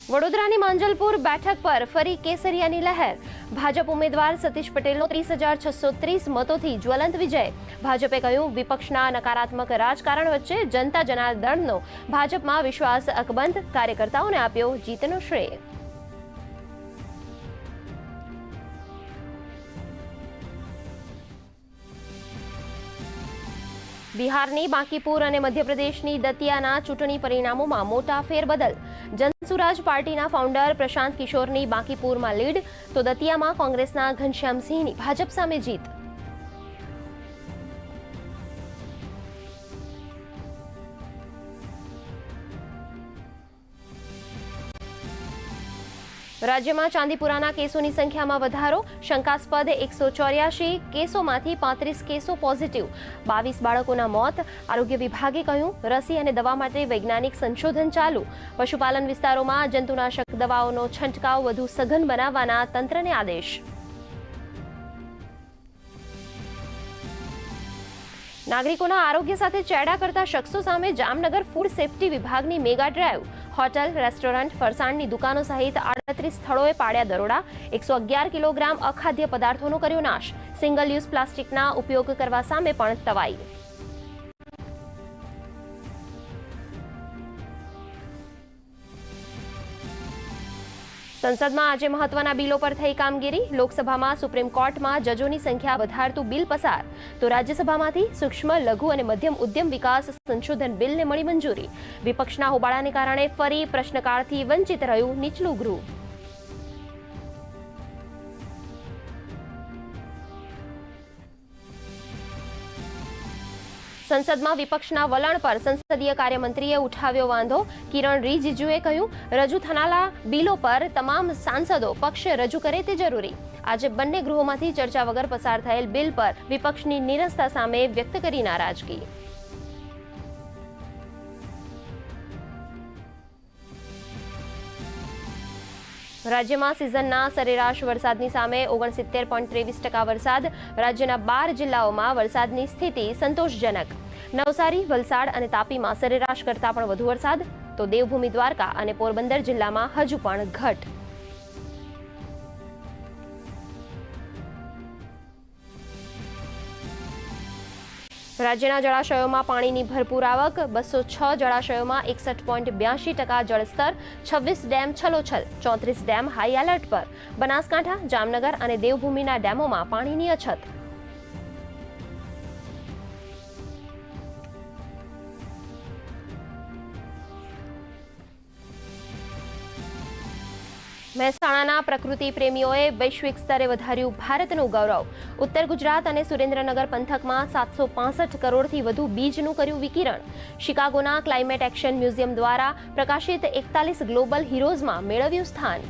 વડોદરાની માંજલપુર બેઠક પર ફરી કેસરિયાની લહેર. ભાજપ ઉમેદવાર સતીશ પટેલનો 30,630 મતોથી જ્વલંત વિજય. ભાજપે કહ્યું, વિપક્ષના નકારાત્મક રાજકારણ વચ્ચે જનતા જનાર્દનનો ભાજપમાં વિશ્વાસ અકબંધ. કાર્યકર્તાઓને આપ્યો જીતનો શ્રેય. બિહારની બાંકીપુર અને મધ્યપ્રદેશની દતિયાના ચૂંટણી પરિણામોમાં મોટા ફેરબદલ. જનસુરાજ પાર્ટીના ફાઉન્ડર પ્રશાંત કિશોરની બાંકીપુરમાં લીડ, તો દતિયામાં કોંગ્રેસના ઘનશ્યામસિંહની ભાજપ સામે જીત. રાજ્યમાં ચાંદીપુરાના કેસોની સંખ્યામાં વધારો. શંકાસ્પદ 184 કેસોમાંથી 35 કેસો પોઝિટિવ. 22 બાળકોના મોત. આરોગ્ય વિભાગે કહ્યું, રસી અને દવા માટે વૈજ્ઞાનિક સંશોધન ચાલુ. પશુપાલન વિસ્તારોમાં જંતુનાશક દવાઓનો છંટકાવ વધુ સઘન બનાવવાના તંત્રને આદેશ. નાગરિકોના આરોગ્ય સાથે ચેડા કરતા શખ્સો સામે જામનગર ફૂડ સેફ્ટી વિભાગની મેગા ડ્રાઈવ. હોટલ, રેસ્ટોરન્ટ, ફરસાણની દુકાનો સહિત 38 સ્થળોએ પાડ્યા દરોડા. 111 કિલોગ્રામ અખાદ્ય પદાર્થોનો કર્યો નાશ. સિંગલ યુઝ પ્લાસ્ટિકના ઉપયોગ કરવા સામે પણ તવાઈ. સંસદમાં આજે મહત્વના બિલો પર થઈ કામગીરી. લોકસભામાં સુપ્રીમ કોર્ટમાં જજોની સંખ્યા વધારતું બિલ પસાર, તો રાજ્યસભામાંથી સૂક્ષ્મ, લઘુ અને મધ્યમ ઉદ્યમ વિકાસ સંશોધન બિલને મળી મંજૂરી. વિપક્ષના હોબાળાને કારણે ફરી પ્રશ્નકાળથી વંચિત રહ્યું નીચલું ગૃહ. સંસદમાં વિપક્ષના વલણ પર સંસદીય કાર્યમંત્રીએ ઉઠાવ્યો વાંધો. કિરણ રિજિજુએ કહ્યું, રજૂ થનારા બિલો પર તમામ સાંસદો પક્ષ રજૂ કરે તે જરૂરી. આજે બંને ગૃહોમાંથી ચર્ચા વગર પસાર થયેલ બિલ પર વિપક્ષની નિરસતા સામે વ્યક્ત કરી નારાજગી. રાજ્યમાં સિઝનના સરેરાશ વરસાદની સામે 69.23% વરસાદ. રાજ્યના 12 જિલ્લાઓમાં વરસાદની સ્થિતિ સંતોષજનક. નવસારી, વલસાડ અને તાપીમાં સરેરાશ કરતાં પણ વધુ વરસાદ, તો દેવભૂમિ દ્વારકા અને પોરબંદર જિલ્લામાં હજુ પણ ઘટ. રાજ્યના જળાશયોમાં પાણીની ભરપૂર આવક. 206 જળાશયોમાં 61.82% જળસ્તર. 26 ડેમ છલોછલ. 34 ડેમ હાઈ એલર્ટ પર. બનાસકાંઠા, જામનગર અને દેવભૂમિના ડેમોમાં પાણીની અછત. મહેસાણાના પ્રકૃતિ પ્રેમીઓએ વૈશ્વિક સ્તરે વધાર્યું ભારતનું ગૌરવ. ઉત્તર ગુજરાત અને સુરેન્દ્રનગર પંથકમાં 765 કરોડથી વધુ બીજનું કર્યું વિકિરણ. શિકાગોના ક્લાઇમેટ એક્શન મ્યુઝિયમ દ્વારા પ્રકાશિત 41 ગ્લોબલ હીરોઝમાં મેળવ્યું સ્થાન.